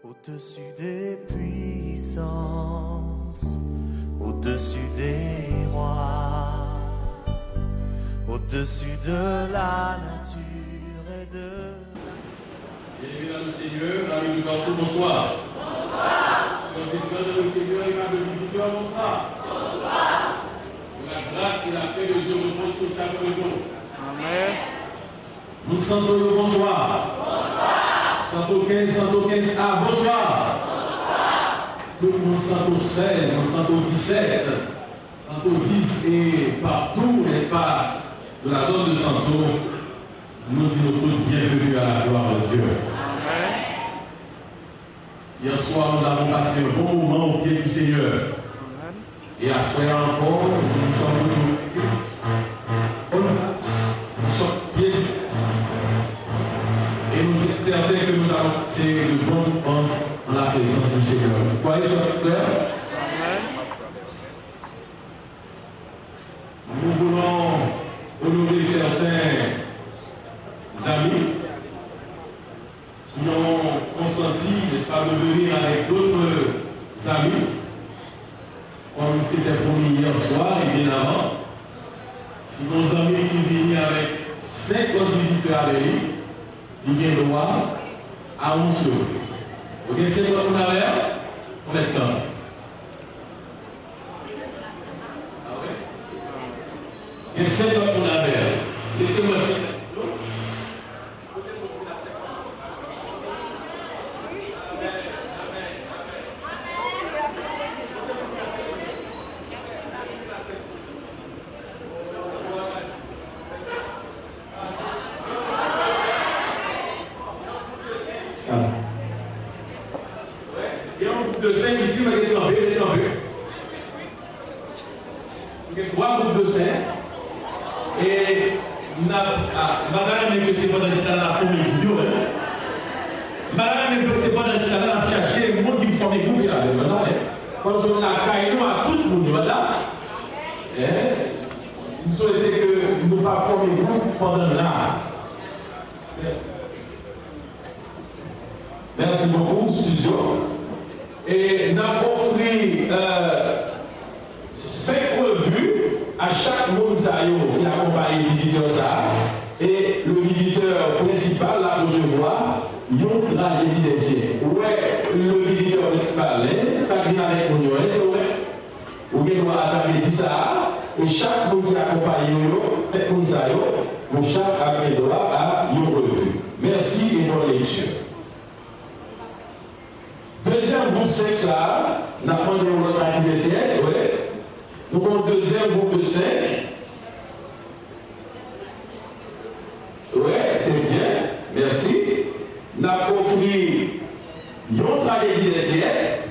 Au-dessus des puissances, au-dessus des rois, au-dessus de la nature et de la... Mesdames et Seigneur, amis du partout, bonsoir. Bonsoir. Le Seigneur et ma bénédiction, bonsoir. Bonsoir. La grâce et la paix de Dieu repose sur chacun de nous. Amen. Nous sentons le bonsoir. Bonsoir. 115, 115 A, bonsoir. Bonsoir. Tout le monde 116, 117, 110 et partout, n'est-ce pas, de la zone de Santo, nous disons tous bienvenue à la gloire de Dieu. Amen. Hier soir, nous avons passé un bon moment au pied du Seigneur. Amen. Et à ce moment encore, nous sommes pied. Et nous sommes certains que nous allons passer de bons moments en la présence du Seigneur. Vous croyez sur notre cœur? Nous voulons honorer certains amis qui ont consenti, n'est-ce pas, de venir avec d'autres amis, comme c'était promis hier soir et bien avant. Si nos amis qui viennent avec 5 autres visiteurs avec lui, ils viennent droit à une surprise. Ok, c'est quoi qu'on a l'air? On est temps. Ah ouais? Et c'est quoi qu'on a l'air? Laissez-moi ça. De 5 ici, on va les tomber. Il y a 3 groupes de 5. Et madame, que c'est pas dans le stade la famille. Madame, que c'est pas dans le stade la chercher le monde qui forme groupe là. Quand on a caillé à tout le monde, ça. Nous souhaitons que nous ne pas former groupe pendant l'art. Merci beaucoup, studio. Et nous avons offert 5 revues à chaque monde qui accompagne le visiteur. Et le visiteur principal, là, recevoir une tragédie des siècles. Ouais, le visiteur parlait, ça vient avec mon c'est vrai. Vous doit attaquer ça. Et chaque monde qui accompagne nous, chaque après droit à une revue. Merci et bonne lecture. Deuxième groupe 5 là, nous avons une tragédie des siècles, oui. Nous avons un deuxième groupe de 5. Oui, c'est bien, merci. Nous avons offert une tragédie des siècles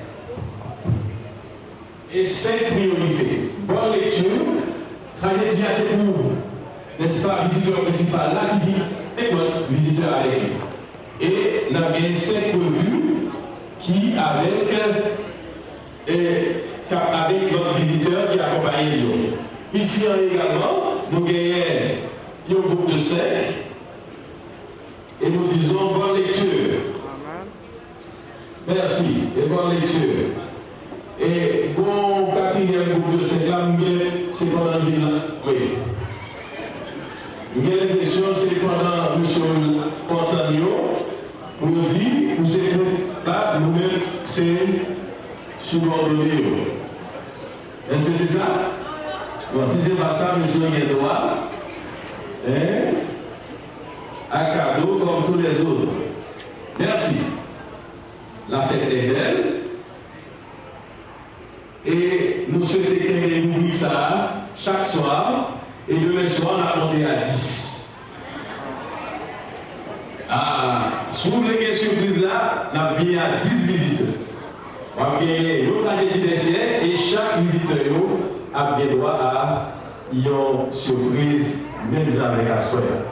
et 5 priorités. Bonne lecture. Tragédie assez pour, n'est-ce pas, visiteur principal là qui vient, et notre visiteur avec lui. Et nous avons 5 revues qui avec notre visiteur qui accompagne nous. Ici également, nous gagnons un groupe de 5 et nous disons bonne lecture. Merci et bonne lecture. Et bon quatrième groupe de 5 là, c'est pendant le ville. Oui. Une question, c'est pendant M. Portanio. On nous dit, vous êtes là, nous-mêmes, c'est subordonné. Est-ce que c'est ça? Bon, si ce n'est pas ça, monsieur, il y a droit à cadeau comme tous les autres. Merci. La fête est belle. Et nous souhaitons que nous disions ça chaque soir. Et demain soir, on a monté à 10. Si vous voulez une surprise là, on a bien à 10 visiteurs. On a bien une tragédie des siècles et chaque visiteur a bien droit à une surprise, même avec la soirée.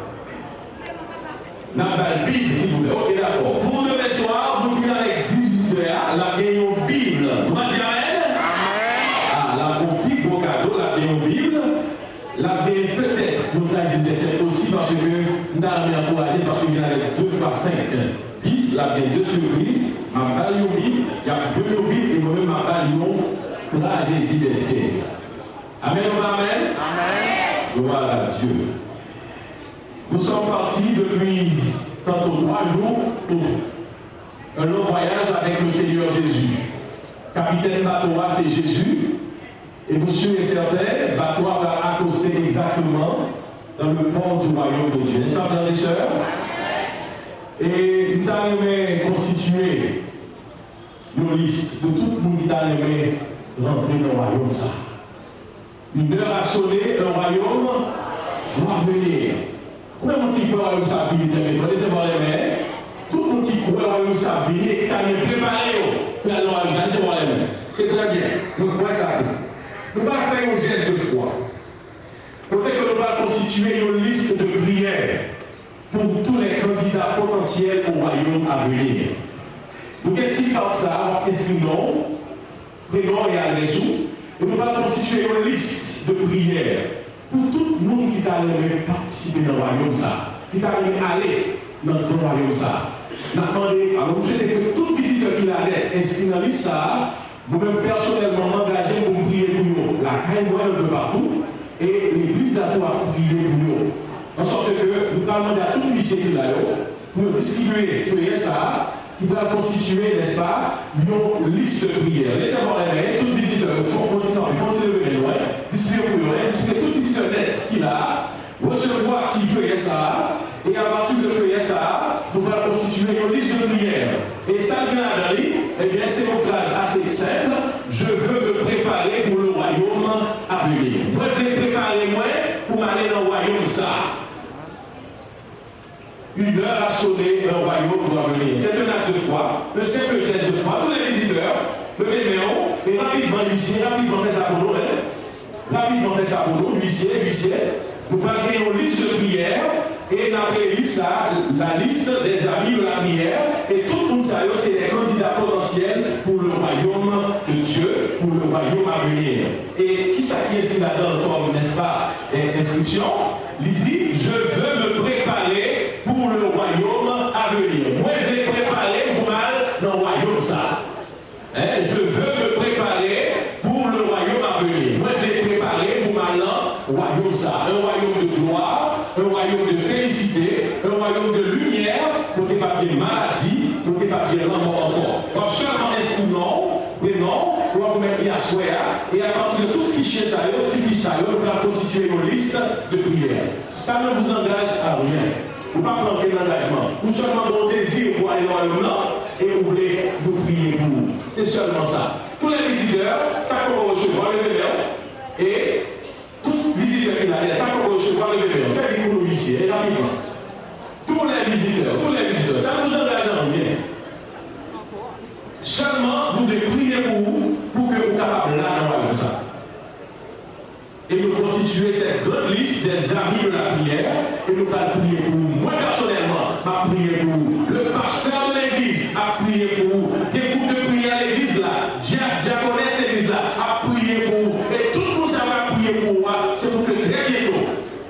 On a une Bible, s'il vous plaît. Ok, d'accord. Pour demain soir, vous qui avec 10 visiteurs, on a bien une Bible. Vous m'avez dit amen? La copie, beau cadeau, la bien une Bible. La bien peut-être, nous tragédie des siècles aussi parce que nous avons encouragé parce qu'il y en a 2 fois 5. 10, la bien deux surprises, ma balle il y a deux yobites et moi-même ma balle tragédie d'Esther. Amen ou amen? Amen. Gloire à Dieu. Nous sommes partis depuis tantôt 3 jours pour un long voyage avec le Seigneur Jésus. Capitaine bateau, c'est Jésus. Et vous et certain, bateau va accoster exactement dans le port du royaume de Dieu. N'est-ce pas, frères et sœurs? Et nous avons constitué une liste de tout le monde qui a aimé rentrer dans le royaume. Ça. Une heure a sonné, un royaume doit venir. Tout le monde qui croit au royaume ça venir, laissez-moi les mains. Tout le monde qui croit au royaume ça venir, qui a préparé pour aller au royaume ça, laissez-moi les mains. C'est très bien. Nous croyons ça. Nous allons faire un geste de foi. Peut-être que nous allons constituer une liste de prières pour tous les candidats potentiels au royaume à venir. Nous allons ça, escrivons, prénom et adresse. Et nous allons constituer une liste de prières pour tout le monde qui t'a aimé participer dans le royaume ça, qui t'a aimé aller dans le royaume ça. Nous avons demandé, alors je sais que tout visiteur qui l'a d'être inscrit dans la liste ça, vous-même personnellement m'engager pour prier pour nous. La caille moi un peu partout et l'église d'Ato a prié pour nous. En sorte que nous allons demander à tout lycée qui l'a pour distribuer feuillet ça qui va constituer, n'est-ce pas, une liste de prières. Laissez-moi les mains, tout visiteur, il faut lever les loin, distribuer pour nous, distribuer tout visiteur net qu'il a, recevoir si feuillet ça, et à partir de feuillet ça, nous allons constituer une liste de prières. Et ça vient à Dali, eh bien c'est une phrase assez simple, je veux me préparer pour le royaume à venir. Moi, je vais préparer moi pour aller dans le royaume ça. Une heure a sonné, un royaume doit venir. C'est un acte de foi, un simple geste de foi. Tous les visiteurs, le méméon, et rapidement l'huissier, rapidement fait ça pour nous, rapidement fait ça pour nous, l'huissier, nous allons créer une liste de prières, et nous avons ça, la liste des amis de la prière, et tout le monde sait, c'est les candidats potentiels pour le royaume de Dieu, pour le royaume à venir. Et qui est-ce qu'il a dans comme, n'est-ce pas, inscription? Il dit, je veux me préparer pour le royaume à venir. Moi, je vais préparer pour mal dans le royaume ça. Je veux me préparer pour le royaume à venir. Moi, je vais préparer pour mal dans le royaume ça. Un royaume de gloire, un royaume de félicité, un royaume de lumière, pour ne pas bien maladie, pour ne pas bien mort encore. Donc, seulement inscrivons, prénom, pour vous mettre à soi, et à partir de tout fichier ça, petit fichier ça, nous allons constituer une liste de prières. Ça ne vous engage à rien. Vous ne pouvez pas prendre l'engagement. Vous seulement votre désir pour aller dans le nord et vous voulez nous prier pour vous. C'est seulement ça. Tous les visiteurs, ça qu'on va recevoir le bébé. Et tous les visiteurs qui l'ont, ça qu'on va recevoir le bébé. Faites pour nous ici, et rapidement. Tous les visiteurs, ça ne vous engage à rien. Seulement, vous devez prier pour vous, pour que vous soyez capable là dans ça. Et nous constituer cette grande liste des amis de la prière, et nous allons prier pour vous. Moi personnellement, je prier pour vous. Le pasteur de l'église a prié pour vous. Des groupes de prière à l'église là, diaconesse de l'église là, a prié pour vous. Et tout le monde va prier pour vous. C'est pour que très bientôt,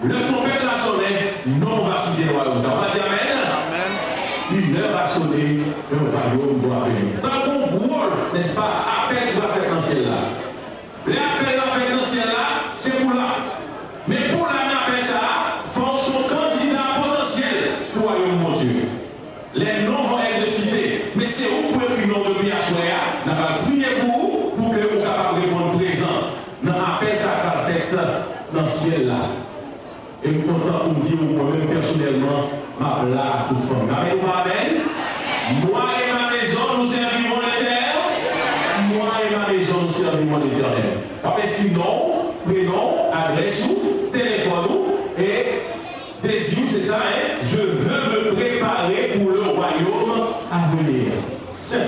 le trompette la sonner, non on va citer le royaume. Ça va dire amen? Une heure a sonné, le royaume doit venir. Dans le rôle, n'est-ce pas, appel qui va faire dans le ciel là. L'appel qui va faire dans le ciel là, c'est pour là. Mais pour l'appel ça, faut son candidat potentiel pour le royaume de Dieu. Les noms vont être cités. Mais c'est où pour écrire le nom de prière soya, on va prier pour que vous capable de répondre présent. Dans l'appel ça va fait dans le ciel là. Et nous comptons pour dire moi-même personnellement, ma là à toute forme. Amen ou amen? Moi et ma maison, nous servirons l'Éternel. Moi et ma maison, nous servirons l'Éternel. Parce que nom, prénom, adresse ou téléphone ou et désir, c'est ça, hein? Je veux me préparer pour le royaume à venir. C'est.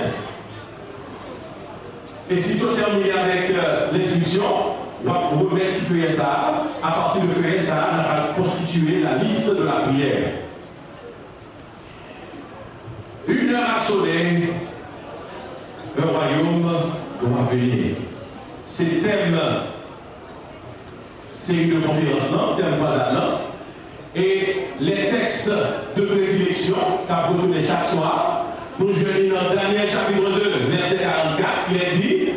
Et si tu termines avec l'inscription, on va remettre feuillet ça. À partir de feuillet ça, on va constituer la liste de la prière. Une heure a sonné, le royaume doit venir. C'est thème, c'est une conférence, non, thème pas là. Et les textes de prédilection qu'a retourné chaque soir, nous venons dans Daniel chapitre 2, verset 44, il est dit,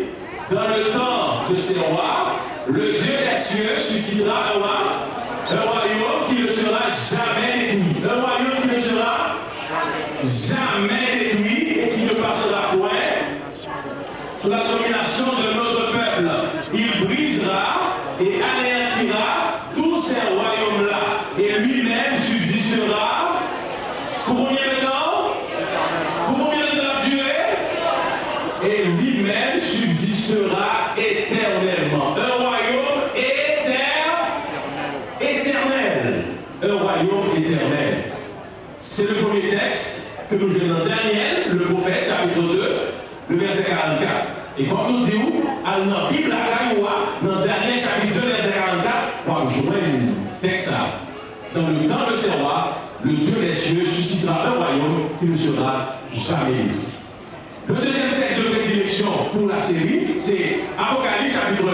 dans le temps de ces rois, le Dieu des cieux suscitera un royaume qui ne sera jamais détruit. Un royaume qui ne sera jamais détruit et qui ne passera point sous la domination de notre peuple. Il brisera et anéantira tous ces royaumes-là et lui-même subsistera pour combien de temps? Pour combien de temps la durée? Et lui-même subsistera éternellement. Un royaume éternel. Un royaume éternel. C'est le premier texte que nous jouons dans Daniel, le prophète, chapitre 2, le verset 44. Et comme nous disons, dans la Bible, dans Daniel, chapitre 2, verset 44, on joue un texte. Dans le temps de ces rois, le Dieu des cieux suscitera un royaume qui ne sera jamais détruit. Le deuxième texte de prédilection pour la série, c'est Apocalypse chapitre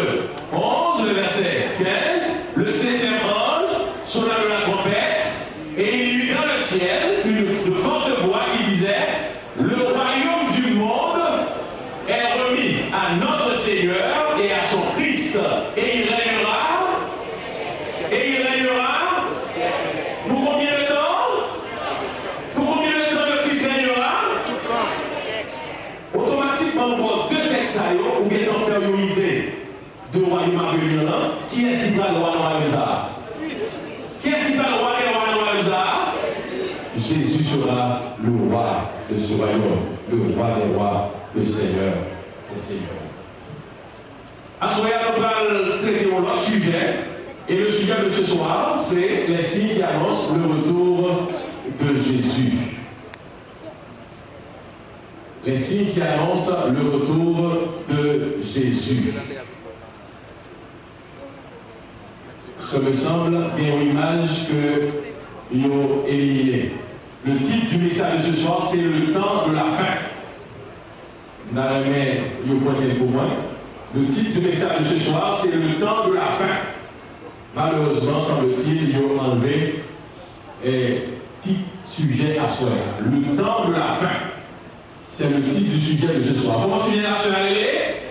11, le verset 15. Le septième ange sonna de la trompette, et il y eut dans le ciel une forte voix qui disait, le royaume du monde est remis à notre Seigneur et à son Christ, et il régnera pour combien de temps? Pour combien de temps le Christ régnera? Automatiquement, on prend deux textes ou bien on fait une idée de royaume à venir. Qui est-ce qui va le roi de royaume ça? Qui est-ce qui va le roi des royaumes ça? Jésus sera le roi de ce royaume, le roi des rois, le Seigneur des seigneurs. À ce moment-là, on va traiter un autre sujet. Et le sujet de ce soir, c'est les signes qui annoncent le retour de Jésus. Les signes qui annoncent le retour de Jésus. Ça me semble bien une image que nous avons éliminée. Le titre du message de ce soir, c'est le temps de la fin. Dans la main, vous prenez pour moi. Le titre du message de ce soir, c'est le temps de la fin. Malheureusement, semble-t-il, ils ont enlevé un petit sujet à soi. Le temps de la fin. C'est le titre du sujet de ce soir. Comment sujet national est?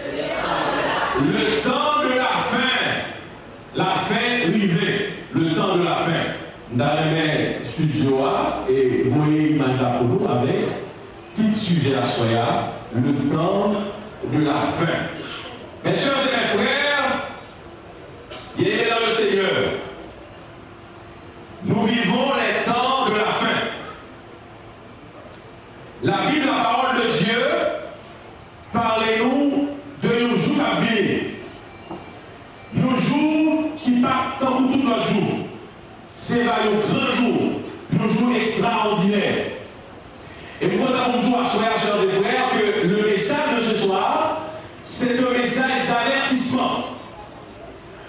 Le temps de la fin. La fin rivée. Le temps de la fin. Dans les studios, et vous voyez l'image là pour nous avec petit sujet à soi. Le temps de la fin. Mes soeurs et mes frères, bien-aimés dans le Seigneur, nous vivons les temps de la fin. La Bible, la parole de Dieu, parlez-nous de nos jours à venir. Nos jours qui partent comme tout notre jour. C'est un grand jour, nos jours extraordinaires. Et nous avons dit à soir, chers et frères, que le message de ce soir, c'est un message d'avertissement.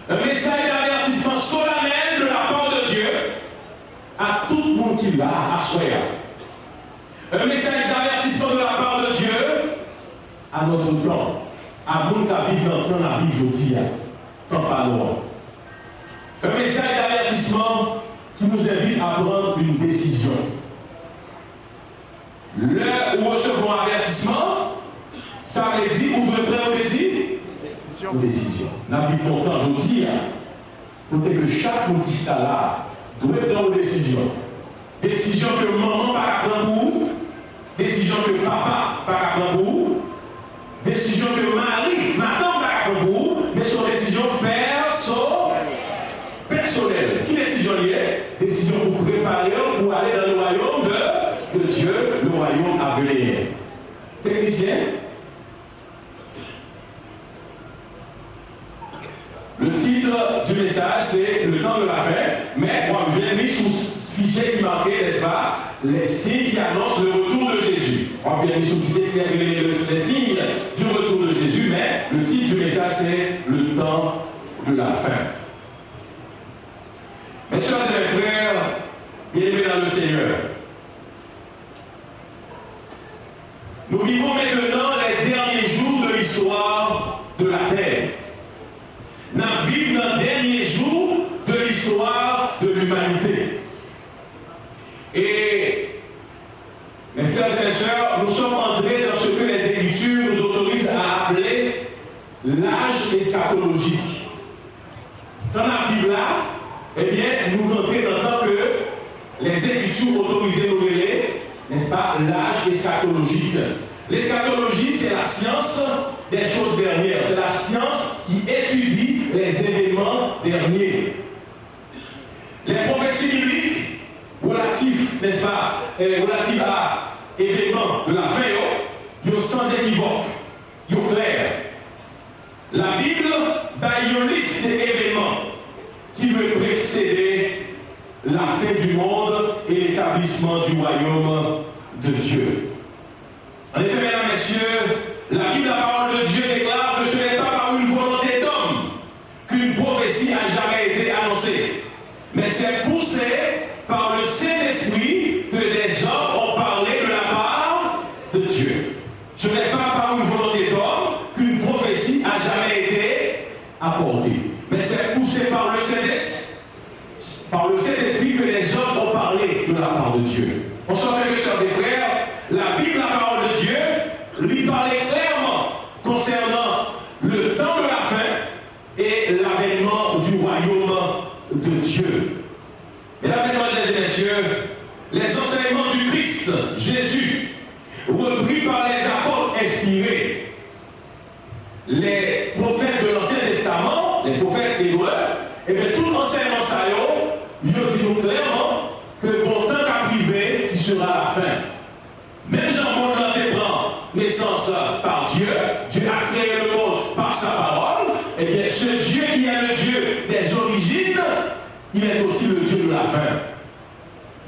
Un message d'avertissement solennel de la part de Dieu à tout le monde qui l'a à soir. Un message d'avertissement de la part de Dieu à notre temps. À mon qui dans le temps la vie aujourd'hui. Tant pas loin. Un message d'avertissement qui nous invite à prendre une décision. L'heure où nous recevons un avertissement, ça veut dire qu'on devrait prendre une décision. La Bible longtemps, je dis, pour que chaque monde qui est là doit prendre une décision. Décision que maman n'a pas prendre pour vous, décision que papa n'a pas prendre pour vous, décision que mari, madame n'a pas prendre pour vous, mais son décision personnelle. Qui décision y est? Décision pour préparer, pour aller dans le royaume de Dieu, le royaume à venir. Technicien? Le titre du message, c'est le temps de la fin, mais moi je l'ai mis sous ce fichier qui marquait, n'est-ce pas, les signes qui annoncent le retour de Jésus. On vient mis sous le fichier qui a les signes du retour de Jésus, mais le titre du message, c'est le temps de la fin. Mes soeurs et mes frères, bien-aimés dans le Seigneur, nous vivons maintenant les derniers jours de l'histoire de la terre. Nous vivons dans les derniers jours de l'histoire de l'humanité. Et mes frères et mes sœurs, nous sommes entrés dans ce que les Écritures nous autorisent à appeler l'âge eschatologique. Dans la Bible là, eh bien, nous entrons dans le temps que les Écritures autorisent nous révéler, n'est-ce pas, l'âge eschatologique. L'eschatologie, c'est la science des choses dernières. C'est la science qui étudie les événements derniers. Les prophéties bibliques relatives, n'est-ce pas, relatives à événements de la fin, ils sont sans équivoque, ils sont clairs. La Bible a une liste d'événements qui veut précéder la fin du monde et l'établissement du royaume de Dieu. En effet, mesdames, messieurs, la Bible, la parole de Dieu déclare que ce n'est pas par une volonté d'homme qu'une prophétie a jamais été annoncée, mais c'est poussé par le Saint-Esprit que des hommes ont parlé de la part de Dieu. Ce n'est pas par une volonté d'homme qu'une prophétie a jamais été apportée, mais c'est poussé par le Saint-Esprit que les hommes ont parlé de la part de Dieu. On s'en fait, mes sœurs et frères, la Bible, la parole de Dieu, lui parlait clairement concernant le temps de la fin et l'avènement du royaume de Dieu. Mesdames, Mesdemoiselles et Messieurs, les enseignements du Christ, Jésus, repris par les apôtres inspirés, les prophètes de l'Ancien Testament, les prophètes hébreux, et bien tout enseignement ça, il dit nous clairement que pour temps qu'à privé, qui sera la fin. Même Jean-Paul prend naissance par Dieu, Dieu a créé le monde par sa parole, et bien ce Dieu qui est le Dieu des origines, il est aussi le Dieu de la fin.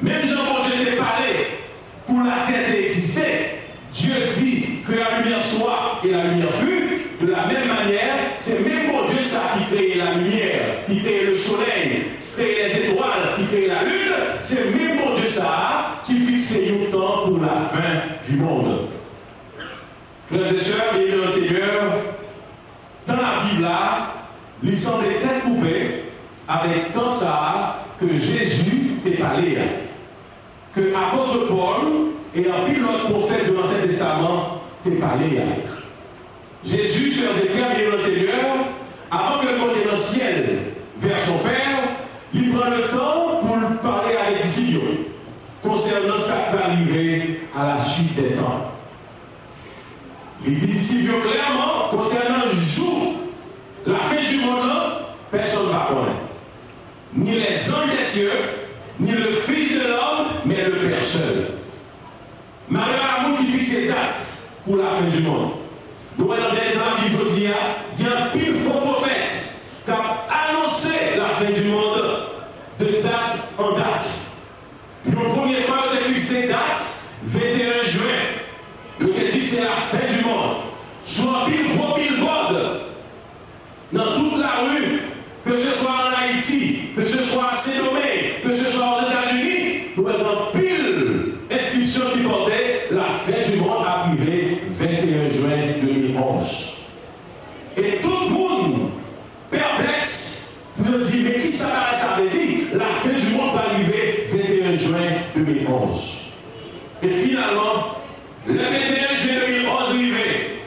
Même Jean-Paul était parlé pour la terre exister. Dieu dit que la lumière soit et la lumière fut. De la même manière, c'est même pour Dieu ça qui crée la lumière, qui crée le soleil, qui crée les étoiles, qui crée la lune. C'est même pour Dieu ça qui fixe le temps pour la fin du monde. Frères et sœurs, bien dans le Seigneur, dans la Bible là, il semble être coupé avec tant ça que Jésus t'est parlé, que l'apôtre Paul et un pile l'autre prophète de l'Ancien Testament t'est parlé. Jésus, sœurs et frères, bien dans le Seigneur, avant que le monde dans le ciel vers son Père, il prend le temps pour parler avec les disciples concernant ce qui va arriver à la suite des temps. Il dit disciples clairement concernant le jour, la fin du monde, personne ne va connaître. Ni les anges des cieux, ni le Fils de l'homme, mais le Père seul. Malheur à vous qui fixe les dates pour la fin du monde. Nous voyons dans les temps qui il y a un pile faux prophète qui a annoncé la fin du monde de date en date. Une première fois, on a fixé date 21 juin. Le dit c'est la fin du monde. Soit pile gros billboard dans toute la rue, que ce soit en Haïti, que ce soit à Saint-Domingue, que ce soit aux États-Unis, nous avons pile inscription qui portait la fin du monde arrivée 21 juin 2011. Et tout le monde perplexe pour dire mais qui ça veut dire la fin du monde va arriver 21 juin 2011. Et finalement, le 21 juin 2011 arrivé.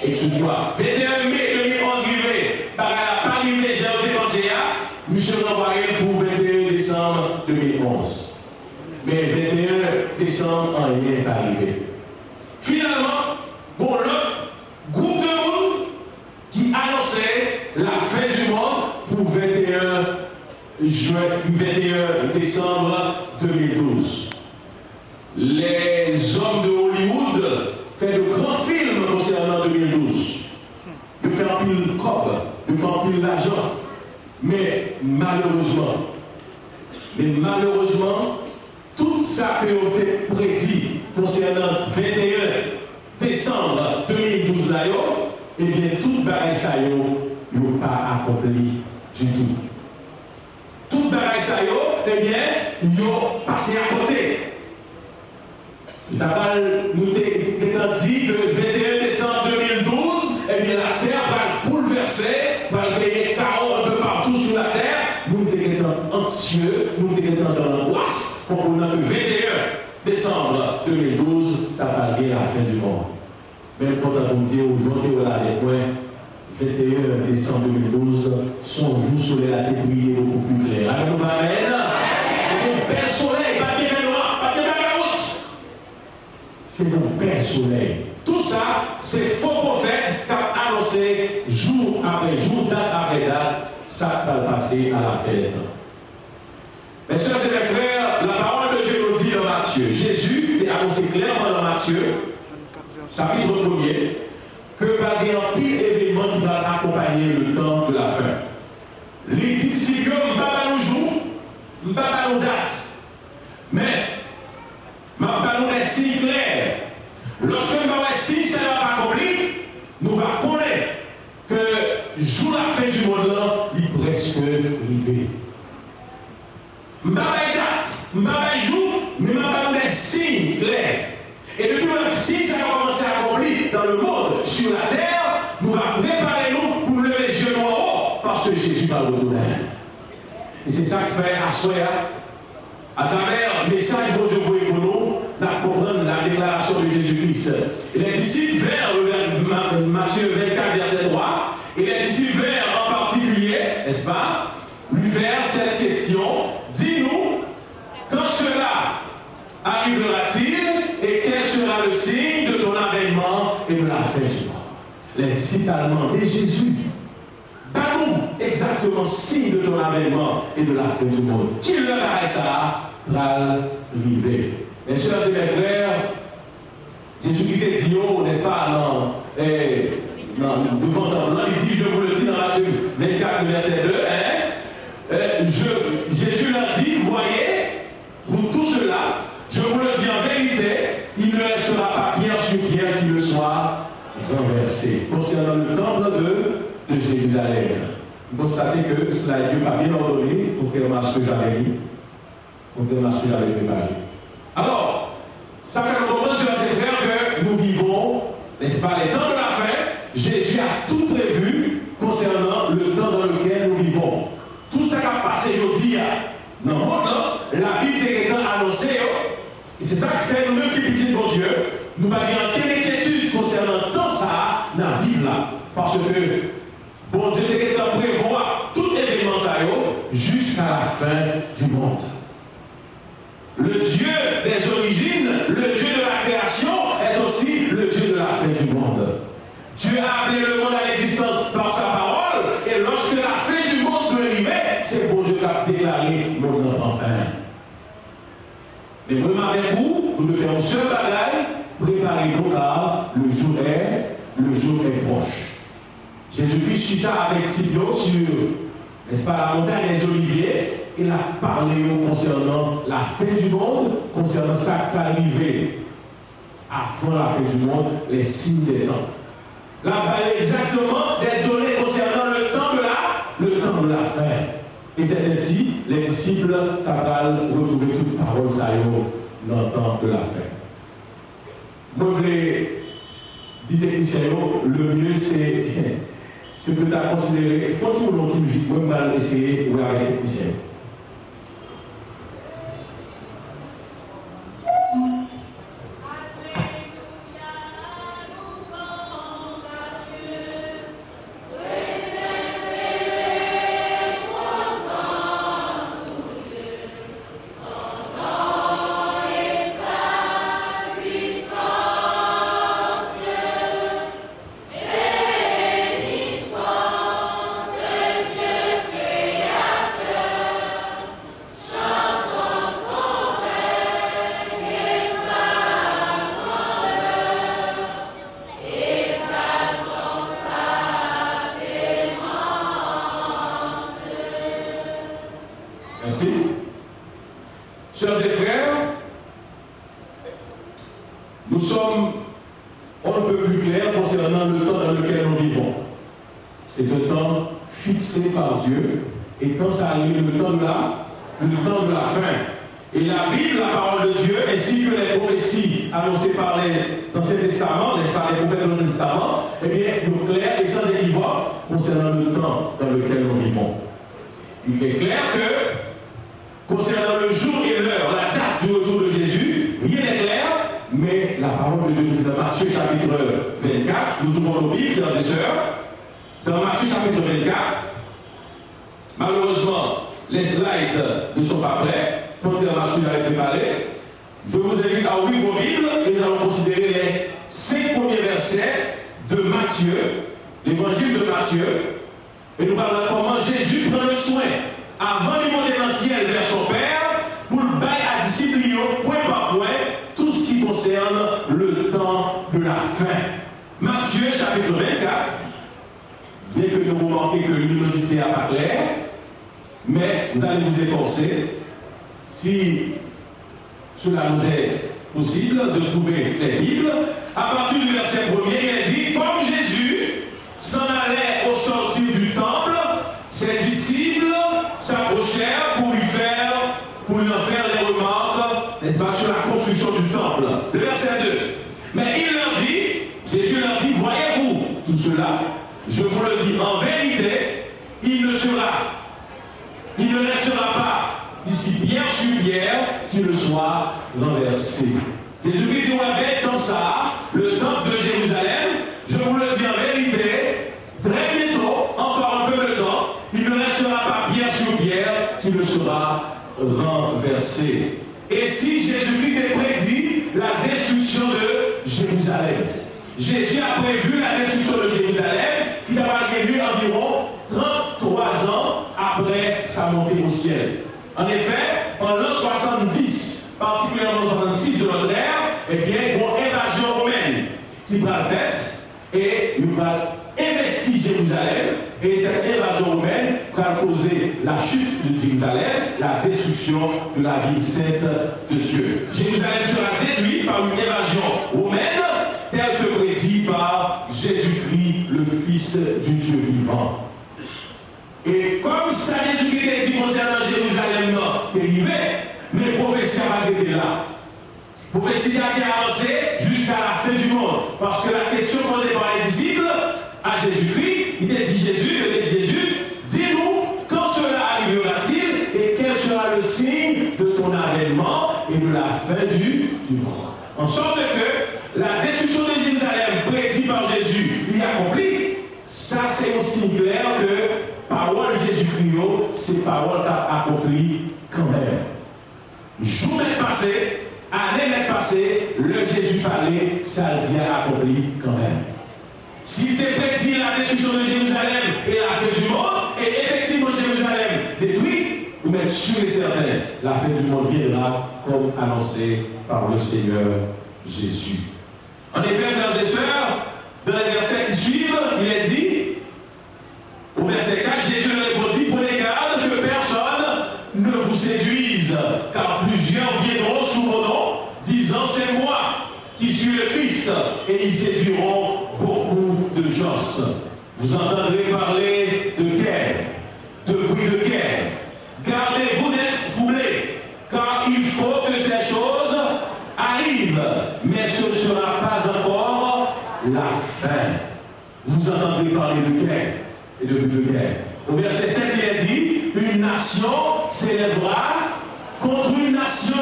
Excuse-moi, 21 mai 2011 arrivé, par la pas arrivé, j'ai dépensé à, monsieur renvoyé pour 21 décembre 2011. Mais 21 décembre, rien n'est arrivé. Finalement, bon, l'autre groupe de monde qui annonçait la fin du monde pour 21 décembre 2012. Les hommes de Hollywood font de grands films concernant 2012. Ils font un pile de cob, ils font un pile d'argent. Mais malheureusement, tout ça que vous avez prédit concernant 21 décembre 2012, là, eh bien, tout bagage ça n'a pas accompli du tout. Tout bagage ça, eh bien, ils ont passé à côté. Nous avons dit que le 21 décembre 2012, eh bien, la terre va bouleverser, va gagner chaos un peu partout sur la terre. Nous sommes anxieux, nous sommes dans l'angoisse, comprenant que 21 décembre 2012, tu as parlé la fin du monde. Même quand tu as dit aujourd'hui, voilà, les points, 21 décembre 2012, son jour soleil a été brillé beaucoup plus clair. Amen ou amen? Un bel soleil, pas de fait noir, pas de bagarre. C'est un bel soleil. Tout ça, c'est faux prophète qui a annoncé jour après jour, date après date, ça va passer à la fête. Mes soeurs et mes frères, la parole de Dieu nous dit dans Matthieu. Jésus a annoncé clairement dans Matthieu, chapitre 1er, que par des pile événements qui vont accompagner le temps de la fin. Les disciples, nous ne pas nous jour, nous ne pas nous date, mais nous ne pas nous signes clairs. Lorsque nous avons signes, ça ne va pas accomplir, nous allons connaître que jour la fin du monde là, il est presque arrivé. Nous n'avons pas date, nous n'avons pas jour, mais nous avons des signes clairs. Et depuis que si ça a commencé à accomplir dans le monde, sur la terre, nous allons préparer nous pour nous lever les yeux en haut, parce que Jésus va retourner. Et c'est ça que fait Assoya, à travers le message que Dieu voulait pour nous, comprendre la déclaration de Jésus-Christ. Et les disciples vers Matthieu 24, verset 3, et les disciples vers en particulier, n'est-ce pas, lui faire cette question, dis-nous, quand cela arrivera-t-il et quel sera le signe de ton avènement et de la fin du monde? Les disciples ont demandé Jésus, donne-nous exactement signe de ton avènement et de la fin du monde. Qui leur a ça va arriver? Mes soeurs et mes frères, Jésus qui te dit, n'est-ce pas, il dit, je vous le dis dans Matthieu 24, verset 2, Jésus leur dit, voyez, vous tout cela, je vous le dis en vérité, il ne restera pas pierre sur pierre qui ne soit renversé. Concernant le temple de Jérusalem, vous constatez que cela est Dieu pas bien ordonné, contrairement à ce que j'avais dit, contrairement à ce que j'avais préparé. Alors, ça fait un moment sur ces frères que nous vivons, n'est-ce pas, les temps de la fin. Jésus a tout prévu concernant le temps dans lequel nous vivons. Tout ça qui a passé aujourd'hui, dans le monde, la Bible est annoncée. Et c'est ça qui fait nous-mêmes qui petits pour Dieu. Nous n'avons aucune inquiétude concernant tout ça dans la Bible là. Parce que bon Dieu est en prévoir tout événement ça jusqu'à la fin du monde. Le Dieu des origines, le Dieu de la création, est aussi le Dieu de la fin du monde. Dieu a appelé le monde à l'existence par sa parole, et lorsque la fin du monde doit arriver, c'est pour Dieu qui a déclaré le monde enfin. Mais vraiment avec vous, nous devons faire ce bagage, préparez-nous car le jour est proche. Jésus-Christ chita avec Sibio sur, n'est-ce pas, la montagne des Oliviers. Il a parlé concernant la fin du monde, concernant ça qui va arriver avant la fin du monde, les signes des temps. Là, il exactement des données concernant le temps de la fin. Et c'est ainsi, les disciples capables de retrouver toute parole ça dans le temps de la fin. Moi, je voulais dire technicien, le mieux c'est que tu as considéré, faut-il vous lancer musique, moi, je vais essayer de regarder technicien. Merci. Chers et frères, nous sommes, on ne peut plus clair concernant le temps dans lequel nous vivons. C'est un temps fixé par Dieu, et quand ça arrive, le temps de la fin. Et la Bible, la parole de Dieu, ainsi que les prophéties annoncées par les Anciens Testaments, n'est-ce pas, les prophètes de l'Ancien Testament, eh bien, nous clair et sans équivoque concernant le temps dans lequel nous vivons. Il est clair que concernant le jour et l'heure, la date du retour de Jésus, rien n'est clair, mais la parole de Dieu nous dit dans Matthieu chapitre 24, nous ouvrons nos Bibles, frères et sœurs, dans Matthieu chapitre 24, malheureusement, les slides ne sont pas prêts, contrairement à ce que j'avais préparé. Je vous invite à ouvrir vos Bibles et nous allons considérer les 5 premiers versets de Matthieu, l'évangile de Matthieu, et nous parlons comment Jésus prend le soin, avant de monter dans le ciel vers son Père, pour le bailler à discipliner point par point tout ce qui concerne le temps de la fin. Matthieu chapitre 24, bien que nous remarquions que l'université n'est pas claire, mais vous allez vous efforcer, si cela nous est possible, de trouver les Bibles. À partir du verset 1er, il est dit, comme Jésus s'en allait au sortir du temple, ses disciples s'approchèrent pour lui en faire les remarques, n'est-ce pas, sur la construction du temple. Le verset 2. Mais il leur dit, Jésus leur dit, voyez-vous tout cela, je vous le dis en vérité, il ne restera pas ici pierre sur pierre qui ne soit renversé. Jésus-Christ dit, ouais, comme ça, le temple de Jérusalem, je vous le dis en vérité, très bientôt, encore un peu de temps, il ne restera pas pierre sur pierre qui ne sera renversé. Et si Jésus-Christ est prédit la destruction de Jérusalem, Jésus a prévu la destruction de Jérusalem qui va avoir lieu environ 33 ans après sa montée au ciel. En effet, en l'an 70, particulièrement 66 de notre ère, eh bien, il y a une invasion romaine qui va faite et il va investir Jérusalem, et cette invasion romaine va causer la chute de Jérusalem, la destruction de la ville sainte de Dieu. Jérusalem sera détruite par une invasion romaine, telle que prédit par Jésus-Christ, le Fils du Dieu vivant. Et comme ça, Jésus-Christ a dit concernant Jérusalem, non, t'es arrivé, mais le prophétie a été là. La prophétie a été avancée jusqu'à la fin du monde. Parce que la question posée par les disciples à Jésus-Christ, il a dit Jésus, dis-nous quand cela arrivera-t-il et quel sera le signe de ton avènement et de la fin du monde. En sorte que la destruction de Jérusalem prédite par Jésus est accomplie. Ça, c'est un signe clair que parole Jésus-Christ, c'est parole qu'a accompli quand même. Jour n'est passé, année n'est passée, le Jésus parlait, ça a accompli quand même. S'il était prédit la destruction de Jérusalem et la fin du monde, et effectivement Jérusalem détruit, vous êtes sûr et certain, la fin du monde viendra comme annoncé par le Seigneur Jésus. En effet, frères et sœurs, dans les versets qui suivent, il est dit, au verset 4, Jésus leur répondit, prenez garde que personne ne vous séduise, car plusieurs viendront sous mon nom, disant c'est moi qui suis le Christ, et ils séduiront beaucoup de gens. Vous entendrez parler de guerre, de bruit de guerre. Gardez-vous d'être troublés, car il faut que ces choses arrivent, mais ce ne sera pas encore la fin. Vous entendrez parler de guerre et de bruit de guerre. Au verset 7, il est dit, une nation s'élèvera contre une nation,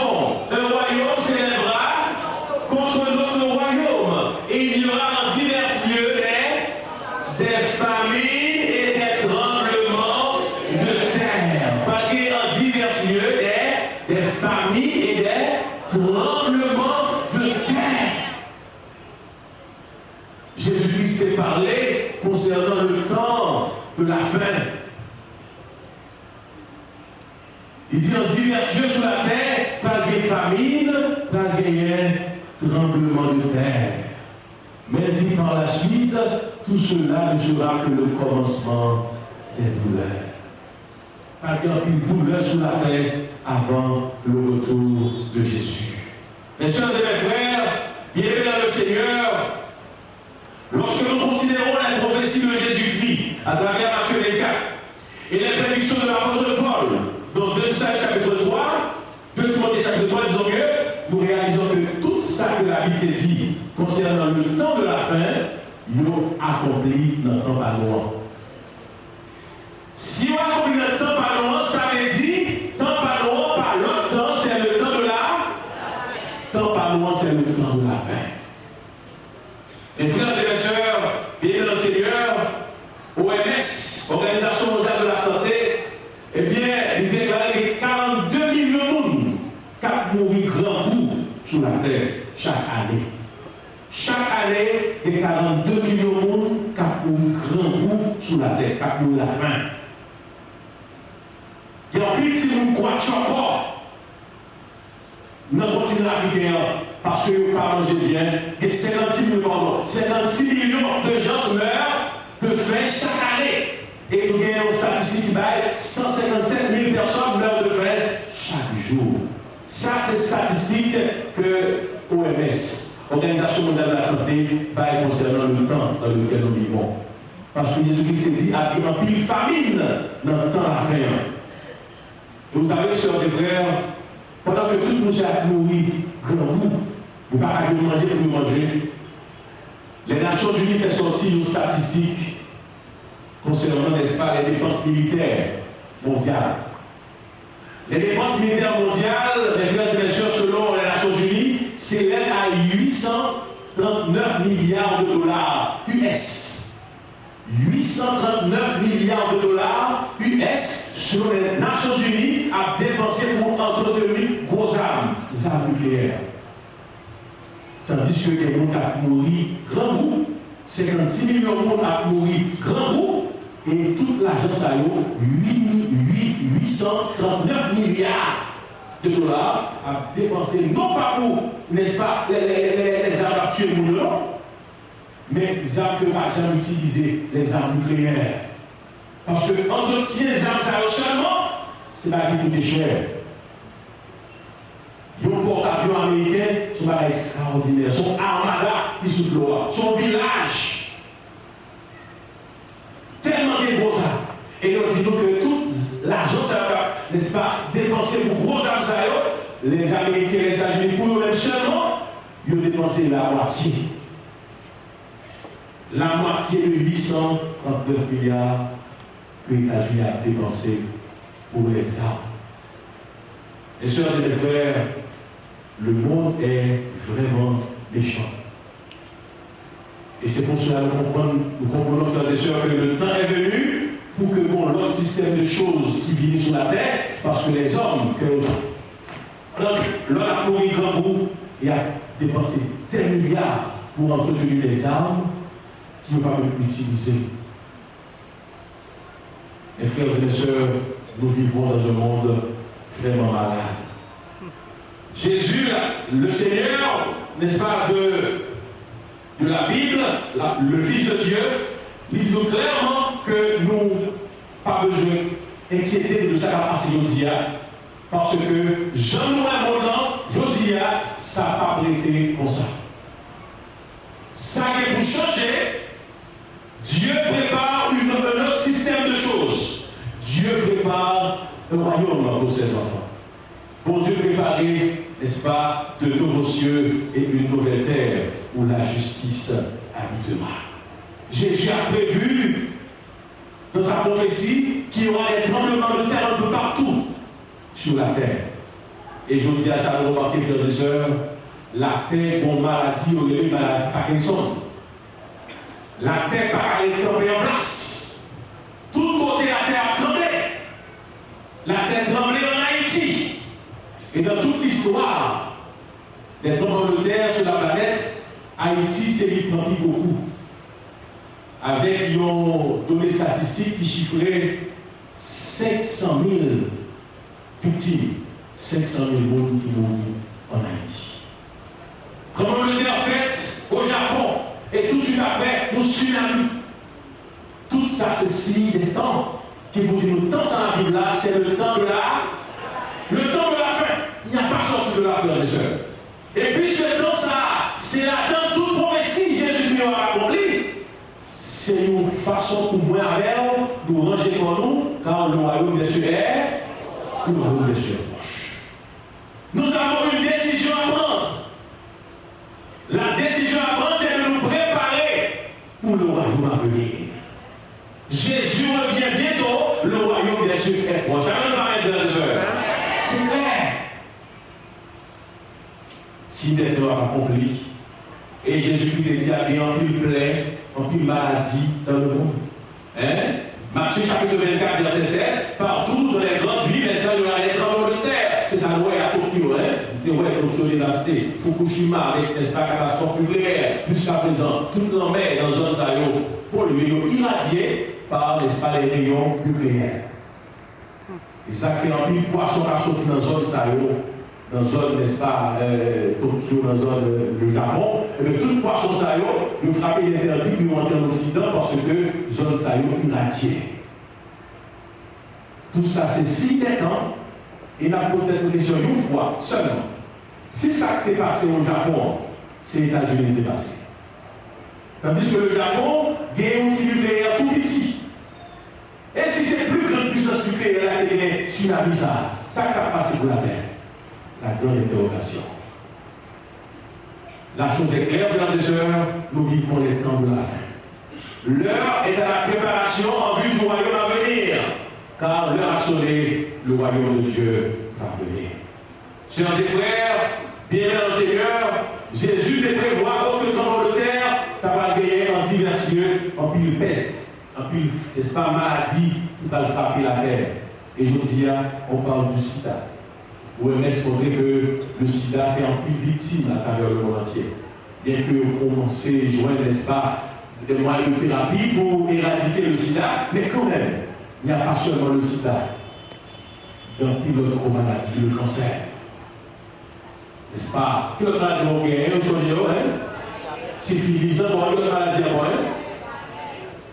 un royaume s'élèvera contre un autre royaume, et il y aura en divers lieux des famines et des tremblements de terre. Malgré en divers lieux des famines et des tremblements de terre. Jésus-Christ est parlé concernant le temps de la fin. Il dit en divers lieux sur la terre, par des famines, par des tremblements de terre. Mais il dit par la suite, tout cela ne sera que le commencement des douleurs. Par une douleur sur la terre avant le retour de Jésus. Mes soeurs et mes frères, bien-aimés dans le Seigneur, lorsque nous considérons la prophétie de Jésus-Christ à travers Matthieu 24 et les prédictions de l'apôtre Paul, dans 2 Timothée chapitre 3, disons que nous réalisons que tout ça que la Bible dit concernant le temps de la fin, nous accompli dans le temps par nous. Si on accomplit le temps par nous, ça veut dire temps par nous, par l'autre temps, c'est le temps de la temps c'est le temps de la fin. Mes frères et mes sœurs, bien dans le Seigneur, OMS, Organisation mondiale de la santé, eh bien, il déclare que 42 millions de monde qui mourir grand bout sur la terre chaque année. Chaque année, il y a 42 millions de monde qui mourir grand bout sur la terre, qui mourir la faim. Il y a un petit monde qui encore dans le continent africain parce qu'ils n'ont pas mangé bien. Il y a 56 millions de gens meurent de faim chaque année. Et nous avons une statistique qui baille 157 000 personnes meurent de faim chaque jour. Ça, c'est statistique que OMS, Organisation mondiale de la santé, baille concernant le temps dans lequel nous vivons. Parce que Jésus-Christ s'est dit, il y a une pile famine dans le temps de la fin. Vous savez, chers et frères, pendant que tout le monde a mouru, grand bout, vous ne pouvez pas manger pour manger. Les Nations Unies ont sorti une statistique concernant, n'est-ce pas, les dépenses militaires mondiales. Les dépenses militaires mondiales, mes frères et mes sœurs, selon les Nations Unies, s'élèvent à 839 milliards de dollars US. 839 milliards de dollars US sur les Nations Unies à dépenser pour entretenir gros armes nucléaires. Tandis que les gens ont mouru grand bout, 56 millions de monde ont mouru grand bout, et toute l'argent ça y 839 milliards de dollars à dépenser, non pas pour, n'est-ce pas, les armes à tuer les gens, mais les armes que l'argent utilisé, les armes nucléaires. Parce que entretien des armes ça seulement, c'est la vie qui coûte cher. Il y a un porte-avions américain, c'est pas extraordinaire. Son armada qui souffle l'eau, son village. Tellement de gros armes. Et nous disons que tout l'argent, ça va, n'est-ce pas, dépenser pour gros armes, ça les Américains, les États-Unis, pour eux-mêmes seulement, ils ont dépensé la moitié. La moitié de 839 milliards que les États-Unis ont dépensé pour les armes. Mes soeurs et mes frères, le monde est vraiment méchant. Et c'est pour cela que nous comprenons, frères et sœurs, que le temps est venu pour que l'autre système de choses qui vient sur la terre, parce que les hommes, l'homme a mouru grand bout et a dépensé des milliards pour entretenir les armes qui ne peuvent pas utiliser. Mes frères et mes sœurs, nous vivons dans un monde vraiment malade. Jésus, le Seigneur, n'est-ce pas, de la Bible, le Fils de Dieu, dit clairement que nous n'avons pas besoin d'inquiéter de ça à passer aujourd'hui, parce que Jean-Noël Monan, aujourd'hui, ça n'a pas prêté comme ça. Ça est pour changer, Dieu prépare un autre système de choses. Dieu prépare un royaume pour ses enfants. Pour Dieu préparer, n'est-ce pas, de nouveaux cieux et une nouvelle terre où la justice habitera. Jésus a prévu dans sa prophétie qu'il y aura des tremblements de terre un peu partout sur la terre. Et je vous dis à ça, vous remarquez, frères et sœurs, la terre, bon maladie, au lieu de maladie Parkinson. La terre pas aller tomber en place. Tout côté la terre a tremblé. La terre tremblait en Haïti. Et dans toute l'histoire des tremblements de terre sur la planète, Haïti s'est rempli beaucoup. Avec une donnée statistique qui chiffrait 500 000 victimes, 500 000 morts qui mourent en Haïti. Tremblement de terre fait au Japon, et tout de suite après, au tsunami. Tout ça, c'est signe des temps qui vous dit le temps sans la Bible là, c'est le temps de la fin. Il n'y a pas sorti de là, frères et sœurs. Et puisque dans ça, c'est là dans toute prophétie, Jésus-Christ a accompli, c'est une façon pour moi de nous ranger pour nous, car le royaume des cieux est, le royaume des cieux est proche. Nous avons une décision à prendre. La décision à prendre, c'est de nous préparer pour le royaume à venir. Jésus revient bientôt, le royaume des cieux est proche. Amen, frères et sœurs. C'est clair. si des temps accomplis. Et Jésus-Christ dit qu'il y a un pile plaie, un pile maladie dans le monde. Hein? Matthieu chapitre 24, verset 7, partout dans les grandes villes, il y aura des tremblements de terre. C'est ça, nous voyons à Tokyo, Tokyo dévasté, Fukushima, avec, n'est-ce pas, catastrophe nucléaire, jusqu'à présent, toute la mer dans la zone Sayo, polluée, irradiée par, n'est-ce pas, les rayons nucléaires. Et ça fait un pile poisson qui a sorti dans la zone Sayo, dans la zone, n'est-ce pas, Tokyo, dans la zone le Japon, et bien tout poisson Sayo, nous frappez les interdits qui vont entrer en Occident parce que zone Sayo irradiée. Tout ça, c'est si des temps, et il a posé cette question une fois seulement. Si ça s'est passé au Japon, c'est les États-Unis qui est passé. Tandis que le Japon gagne un petit nucléaire tout petit. Et si c'est plus grande puissance nucléaire, il y a un tsunami, ça va passer pour la Terre. La grande interrogation. La chose est claire, frères et sœurs, nous vivons les temps de la fin. L'heure est à la préparation en vue du royaume à venir, car l'heure a sonné, le royaume de Dieu va venir. Chers et frères, bien-aimés dans le Seigneur, Jésus te prévoit autre tremblement de terre, t'as pas gagné en divers lieux, en pile peste, en pile, n'est-ce pas, maladie, qui va frapper la terre. Et je vous dis, on parle du sida. OMS montrait que le sida fait un pile victime à travers le monde entier. Bien que vous commencez à joindre, n'est-ce pas, des moyens de thérapie pour éradiquer le sida, mais quand même, il n'y a pas seulement le sida. Dans pile d'autres maladies, le cancer. N'est-ce pas? Quelle maladie on gagne aujourd'hui, syphilis, quelle maladie on gagne?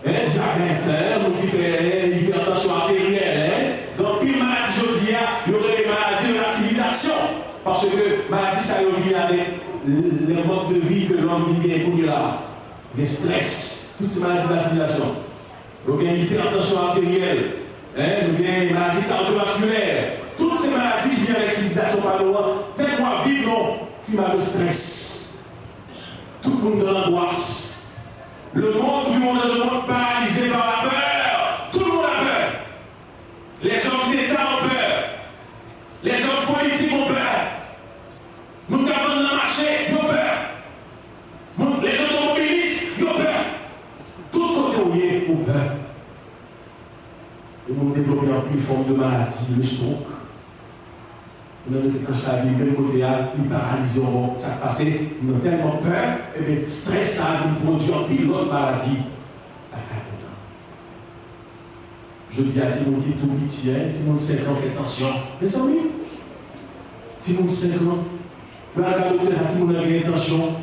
Diabète, nous qui fait hypertension artérielle, donc une maladie aujourd'hui, il y aurait des maladies de la civilisation. Parce que maladie, ça revient avec les modes de vie que l'homme vit pour là. Les stress, toutes ces maladies de la civilisation. Nous avons hypertension artérielle, nous avons des maladies cardiovasculaires. Toutes ces maladies qui viennent avec la civilisation par le monde, c'est moi vivre non, climat de stress. Tout le monde dans l'angoisse. Le monde vit dans un monde paralysé par la peur. Tout le monde a peur. Les hommes d'État ont peur. Les hommes politiques ont peur. Nous qui avons dans le marché, ils ont peur. Les automobilistes, ils ont peur. Tout côté où il y a, ont peur. Et nous développons une forme de maladie, le stroke. Nous avons des ça vie, même côté là, ils paralysent, ça passe, nous avons tellement peur, et bien stress, ça nous produit en pile l'autre maladie. Je dis à Timon qui est tout petit, Timon 5 ans, fait attention. Mais ça oui. Timon 5 ans, regarde le docteur, Timon a une attention.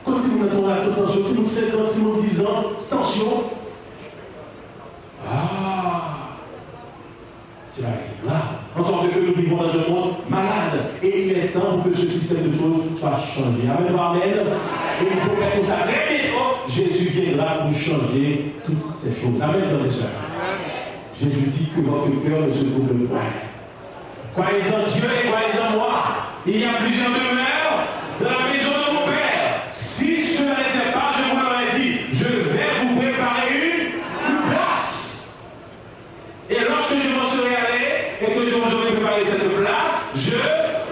Quand Timon a attention, Timon 5 ans, Timon 10 ans, attention. Ah, c'est la règle là. En sorte que nous vivons dans un monde malade. Et il est temps pour que ce système de choses soit changé. Amen, amen. Et il faut faire ça très bientôt. Jésus viendra pour changer toutes ces choses. Amen, frères et sœurs. Jésus dit que votre cœur ne se trouble point. Croyez en Dieu et croyez en moi. Il y a plusieurs demeures dans la maison de mon Père. Si cela n'était pas, je vous l'aurais dit, je vais vous préparer une place. Et lorsque je m'en serai allé et que je vous aurai préparé cette place, je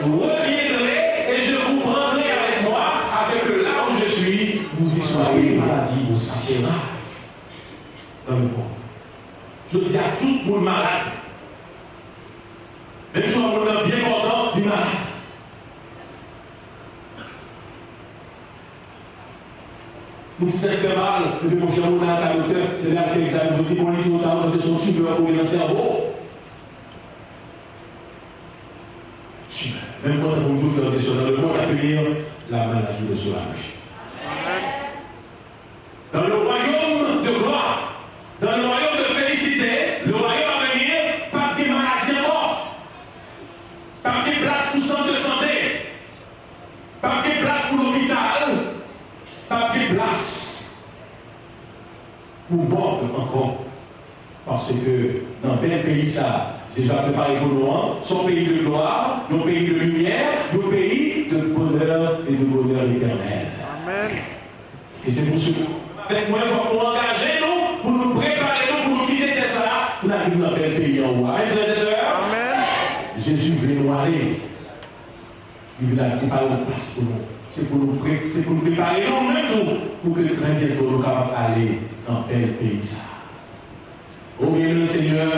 reviendrai et je vous prendrai avec moi, afin que là où je suis, vous y soyez. Paradis aussi. Dans le monde. Je dis à tout le monde malade. Même si on est bien content, il est malade. Nous si ça fait mal, et puis mon cher, on a un docteur, c'est là qu'il examine votre hypolite notamment parce que son super pour le cerveau. Super. Même quand on vous fait dans le monde, accueillir la maladie de soulage. Dans le royaume de gloire, dans le royaume de félicité, le royaume à venir, pas de maladie encore, pas de place pour centre de santé, pas de place pour l'hôpital, pas de place pour mort encore. Parce que dans quel pays ça, c'est déjà préparé pour nous, son pays de gloire, nos pays de lumière, nos pays de bonheur et de bonheur éternel. Amen. Et c'est pour ce que, avec moi, il faut nous engager, nous, pour nous préparer, nous, pour nous quitter de ça, pour arriver dans quel pays en haut. Amen, frères et sœurs. Amen. Jésus veut nous aller. Il a préparé une place pour nous. C'est pour nous préparer nous-mêmes pour que très bientôt nous capables d'aller dans tel pays. Oh bien le Seigneur,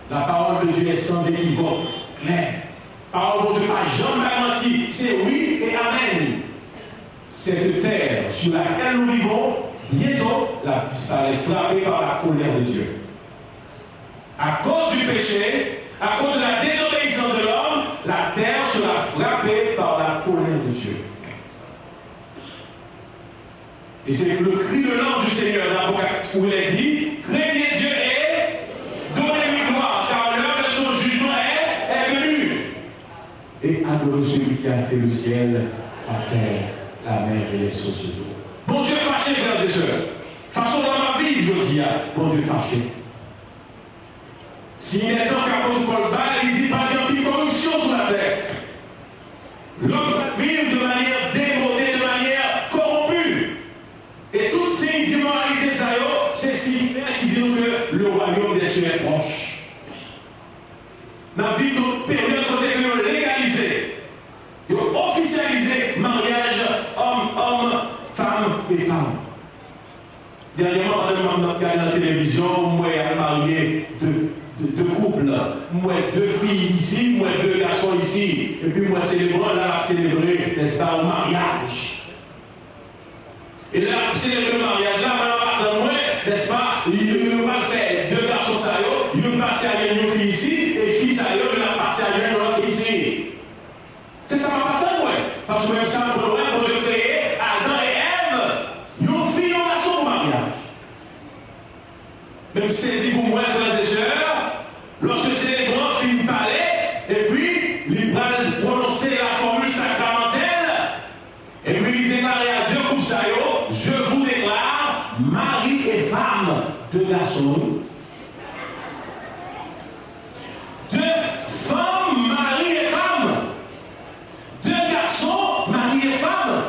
la parole de Dieu est sans équivoque, claire. Parole de Dieu n'a jamais menti, c'est oui et amen. Cette terre sur laquelle nous vivons, bientôt la disparaît, frappée par la colère de Dieu. À cause du péché, à cause de la désobéissance de l'homme, la terre sera frappée par la colère de Dieu. Et c'est le cri de l'ange du Seigneur d'Apocalypse où il est dit, craignez Dieu et donnez-lui gloire, car l'heure de son jugement est venue. Et adorez celui qui a fait le ciel, la terre, la mer et les sources d'eau. Bon Dieu fâché, frères et sœurs. Façon dans ma vie, je dis, bon Dieu fâché. S'il est temps qu'apôtre Paul parle, il dit pas de corruption sur la terre. L'homme va vivre de manière démodée, de manière corrompue. Et toutes ces immoralités, c'est ce qui fait qui dit que le royaume des cieux est proche. Dans la vie de notre période, quand on a légalisé, on a officialisé mariage homme, femme et femme. Dernièrement, on a regardé la télévision, moi, j'ai marié deux couples. Moi, 2 filles ici, moi, 2 garçons ici. Et puis, moi, célébrant, là, célébrer, n'est-ce pas, au mariage. Et là, célébrer le mariage, là, on moi, n'est-ce pas, il va faire 2 garçons, ça y est, il va passer à une fille ici, et fille, ça y est, il va passer à une autre fille ici. C'est ça, ma patronne, ouais. Parce que même ça, pour Noël, quand je créais Adam et Ève, nos filles, on a son mariage. Même saisi pour moi, frères et sœurs, lorsque c'est les grands films parlaient, et puis, ils vont prononcer la formule sacramentelle, et puis ils déclaraient à 2 couples saillots, je vous déclare, mari et femme, 2 garçons, 2 femmes, mari et femme, 2 garçons, mari et femme.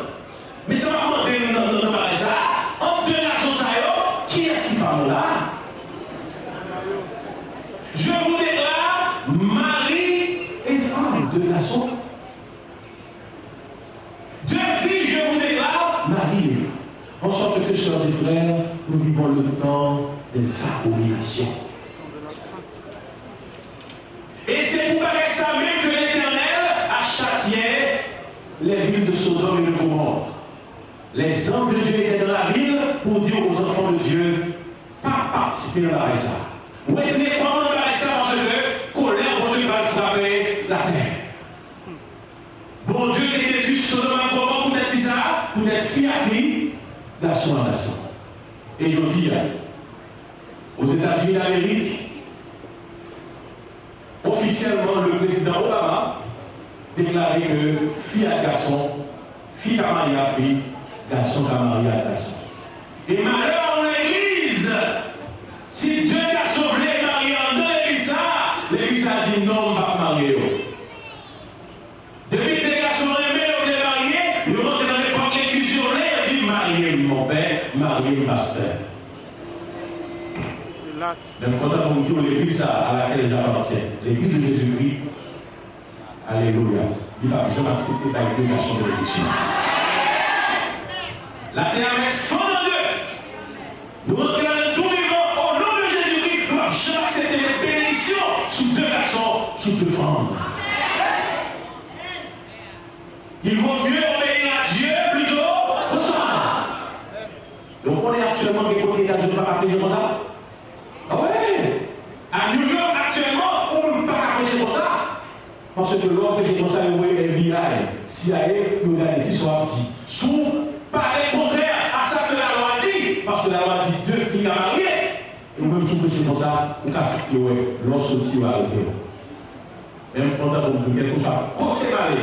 Mais ça va demander dans ça, entre 2 garçons saillots, qui est-ce qui parle là? Je vous déclare mari et femme, 2 garçons. 2 filles, je vous déclare mari et femme. En sorte que, sœurs et frères, nous vivons le temps des abominations. Et c'est pour paraître ça même que l'Éternel a châtié les villes de Sodome et de Gomorrhe. Les anges de Dieu étaient dans la ville pour dire aux enfants de Dieu, pas participer à la ça. Vous êtes comment on va ça parce que colère, bon Dieu va frapper la terre. Bon Dieu qui détruit Sodome et Gomorrhe pour être bizarre, pour être fille à fille, garçon à garçon. Et je dis, aux États-Unis d'Amérique, officiellement, le président Obama déclarait que fille à garçon, fille à marier à fille, garçon à marier à garçon. Et malheur en l'église, si 2 garçons voulaient marier en deux l'église a dit non, on ne va pas marier. Depuis que les garçons aimés, on voulait marier, ils rentrent dans l'époque de l'église, ils dit marier mon père, marier le pasteur. Même quand on dit l'église à laquelle j'appartiens, l'église de Jésus-Christ, alléluia, il va jamais accepter avec 2 garçons de l'église. La terre va être fondue en 2. Nous rentrons dans tout vivant au nom de Jésus-Christ. Nous n'avons jamais accepté les bénédictions sous 2 garçons, sous 2 femmes. Il vaut mieux obéir à Dieu plutôt qu'aux hommes. Donc on est actuellement des côtés là, je ne vais pas appeler comme ça. Ah ouais! À New York actuellement, on ne peut pas appeler comme ça. Parce que l'homme que j'ai comme ça, il est FBI, CIA, il y a des qui sont partis. Sous parler contraire à ça que la loi dit. Parce que la loi dit 2 filles à marier. Et même sous péché comme ça, on casse le ouais, lorsque tu vas arriver. Même pendant que quelque chose, quand c'est malé,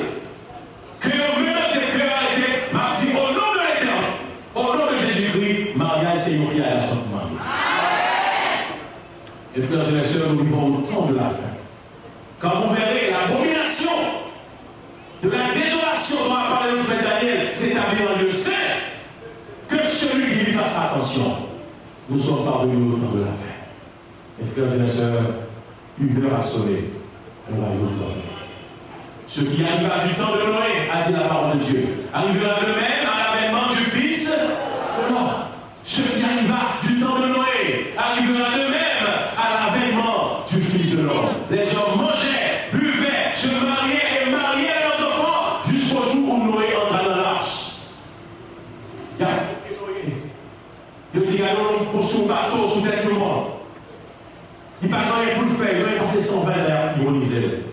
que le mieux de tes cœurs a été, m'a dit au nom de l'Éternel, au nom de Jésus-Christ, mariage, c'est une fille à la sorte de mariage. Et frères et sœurs, nous vivons au temps de la fin. Quand vous verrez l'abomination de la désolation dont a parlé notre frère Daniel s'établir en lieu saint, que celui qui lui fasse attention, nous sommes parvenus au temps de la fin. Et frères et sœurs, une heure a sonné, on va y revenir. Ce qui arriva du temps de Noé, a dit la parole de Dieu, arrivera de même à l'avènement du Fils de l'homme. Ce qui arriva du temps de Noé, arrivera de même à l'avènement du Fils de l'homme. Les hommes mangeaient, buvaient, se mariaient et mariaient leurs enfants jusqu'au jour où Noé entra dans l'arche. Il y a Noé. Il dit, allons pour son bateau, sous tête tout le monde. Il n'a pas rien pour le faire, il a passé 120 ans, il ironisait.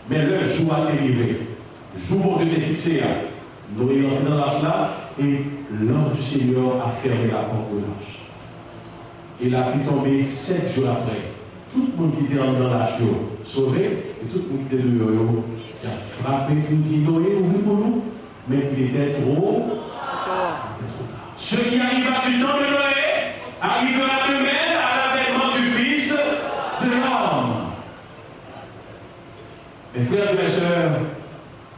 Mais le jour a arrivé. Le jour où Dieu était fixé, Noé est entré dans l'arche là, et l'ange du Seigneur a fermé la porte de l'arche. Il a pu tomber 7 jours après. Tout le monde qui était dans l'arche, sauvé, et tout le monde qui était dehors, il a frappé, il dit Noé, ouvre pour nous. Mais il était trop tard. Ce qui arriva du temps de Noé arrivera de même à l'avènement du Fils de l'homme. Mes frères et mes sœurs,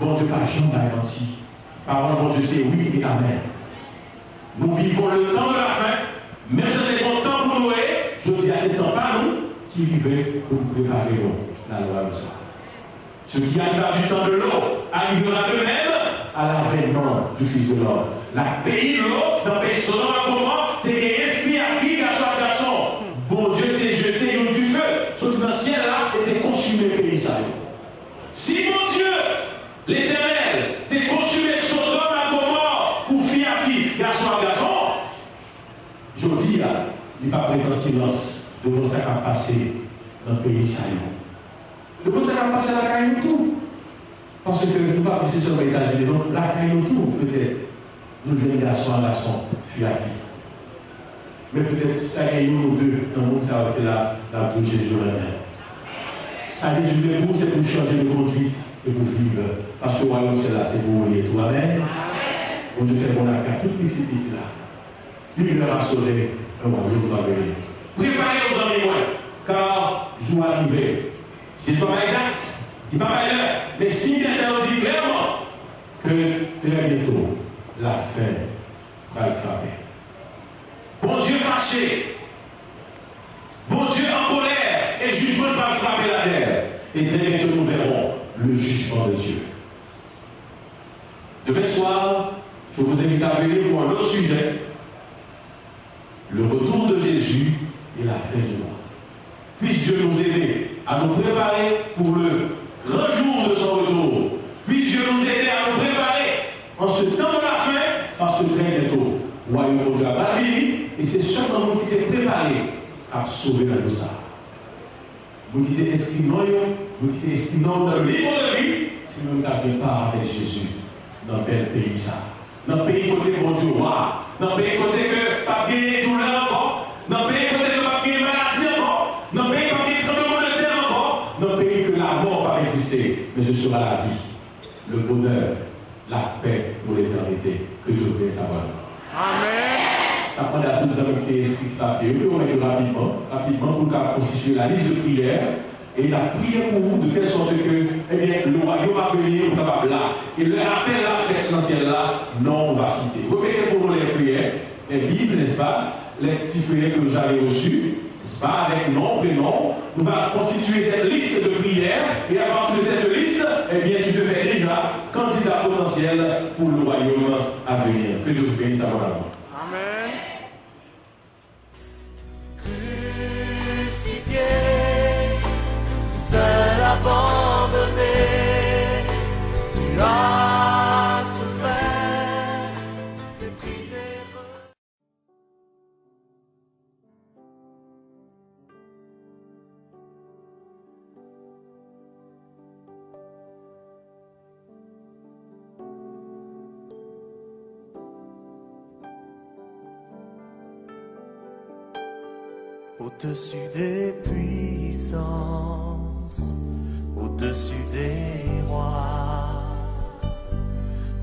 bon Dieu, pas jamais menti. Parole, bon Dieu, c'est oui et amen. Nous vivons le temps de la fin, même si c'était bon temps pour Noé, je dis à ces temps, pas nous, qui vivaient pour nous préparer la loi de ça. Ce qui arriva du temps de l'eau arrivera de même à l'avènement du Fils de l'homme. La pays de l'eau, c'est un pays Sodome et Gomorrhe, t'es gagné fille à fille, garçon à garçon. Bon Dieu t'es jeté au du feu. Ce qui dans le ciel là était consumé pays ça. Si mon Dieu, l'Éternel, t'es consumé Sodome et Gomorrhe pour fille à fille, garçon à garçon, je dis, il va prendre silence devant ce qui a passé dans le pays ça. Devant ce qui a passé la caille tout. Parce que nous ne pouvons pas dire sur les États-Unis, la caille tout, peut-être. Nous jeunes garçons à garçon, fille à fille. Mais peut-être si nous deux, dans le monde, ça va faire la bouche de Jésus même. Ça dit, je vais vous, c'est pour changer de conduite et pour vivre. Parce que le royaume, c'est là, c'est pour et tout. Amen. Bon Dieu fait bon affaire, toute petite fille là. Lui, leur a sauvé, un royaume va venir. Préparez aux amis, moi, car jour arrivé. Je ne sais pas la date, il ne pas l'heure, mais si il dit clairement que très bientôt, la fin va le frapper. Bon Dieu fâché, bon Dieu en colère, et jugement va frapper la terre. Et très bientôt nous verrons le jugement de Dieu. Demain soir, je vous invite à venir pour un autre sujet, le retour de Jésus et la fin du monde. Puisse Dieu nous aider à nous préparer pour le grand jour de son retour. Puisse Dieu nous aider à nous préparer en ce temps de la fin, parce que très bientôt, le royaume de Dieu a pas fini, et c'est seulement nous qui sommes préparés à sauver la vie. Nous qui sommes inscrits nous qui sommes inscrits dans le livre de vie, si nous n'avons pas avec Jésus dans quel pays ça. Dans le pays côté bon Dieu roi, dans le pays côté que pas de douleur encore, dans le pays côté que pas de maladie encore, dans le pays pas de tremblement de terre encore, dans le pays que la mort va exister, mais ce sera la vie, le bonheur, la paix pour l'éternité. Que Dieu vous bénisse. Amen. Après à tous les amis qui inscrits ce papier, on peut mettre rapidement pour constituer la liste de prières. Et la prière pour vous de telle sorte que eh bien, le royaume va venir au capable là. Et le appel là, fait dans ciel là, non, on va citer. Vous mettez pour nous les prières, les Bibles, n'est-ce pas, les petits prières que vous avez reçus, n'est-ce pas, avec nom, prénom. Nous allons constituer cette liste de prières. Et à partir de cette liste, eh bien, tu te fais déjà candidat potentiel pour le royaume à venir. Que Dieu vous bénisse abondamment. Amen. Crucifié, seul abandonné, tu as souffert, méprisé. Au-dessus des puissances, au-dessus des rois,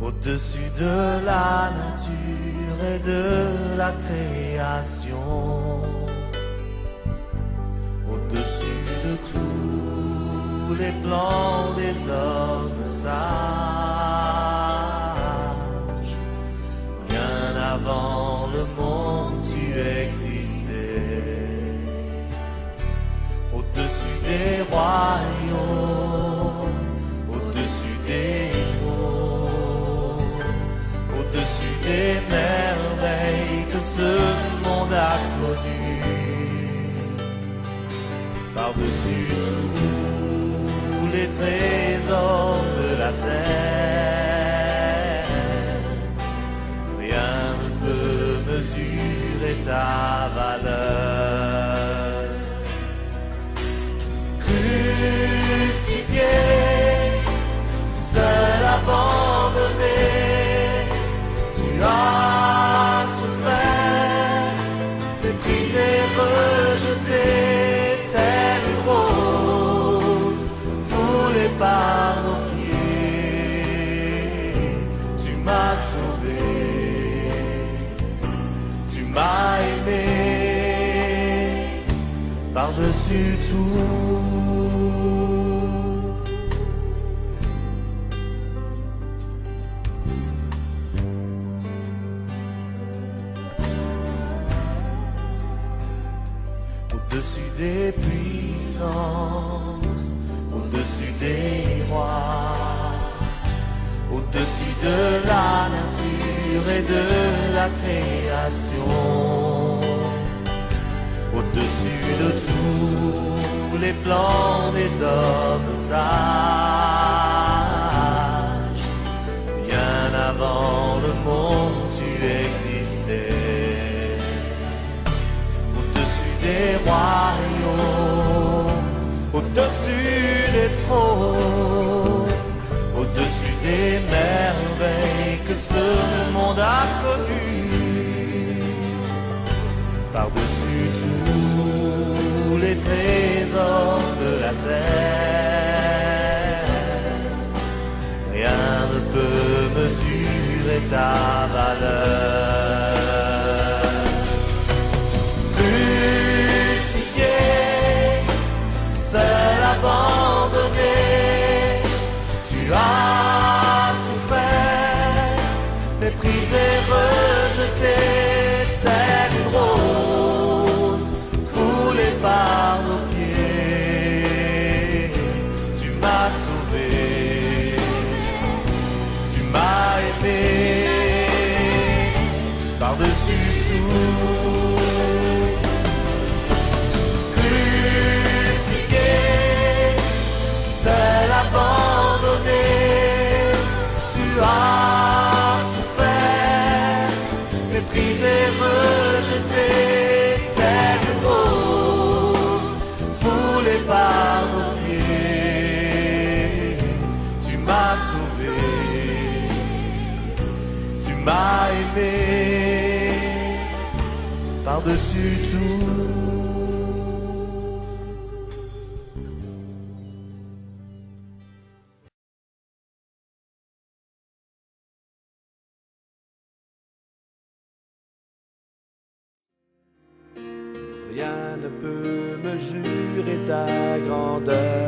au-dessus de la nature et de la création, au-dessus de tous les plans des hommes sages, bien avant le monde tu existais. Au-dessus des royaumes, au-dessus des connu. Par-dessus tous les trésors de la terre, rien ne peut mesurer ta valeur. Crucifié, seul abandonné, tu as souffert, méprisé, rejeté, telle une rose foulée par nos pieds. Tu m'as sauvé, tu m'as aimé, par-dessus tout. Au-dessus des puissances, au-dessus des rois, au-dessus de la nature et de la création, au-dessus de tous les plans des hommes sages, bien avant le monde tu existais. Au-dessus des royaumes, au-dessus des trônes, au-dessus des merveilles que ce monde a connues, par-dessus tous les trésors de la terre, rien ne peut mesurer ta valeur. Crucifié, seul abandonné, tu as souffert, méprisé, rejeté, telle une rose foulée par nos pieds. Tu m'as sauvé, tu m'as aimé, par-dessus tout. Crucifié, seul abandonné, tu as souffert, méprisé, rejeté, telle une rose foulée par nos pieds. Tu m'as sauvé, tu m'as aimé, par-dessus tout. Rien ne peut mesurer ta grandeur.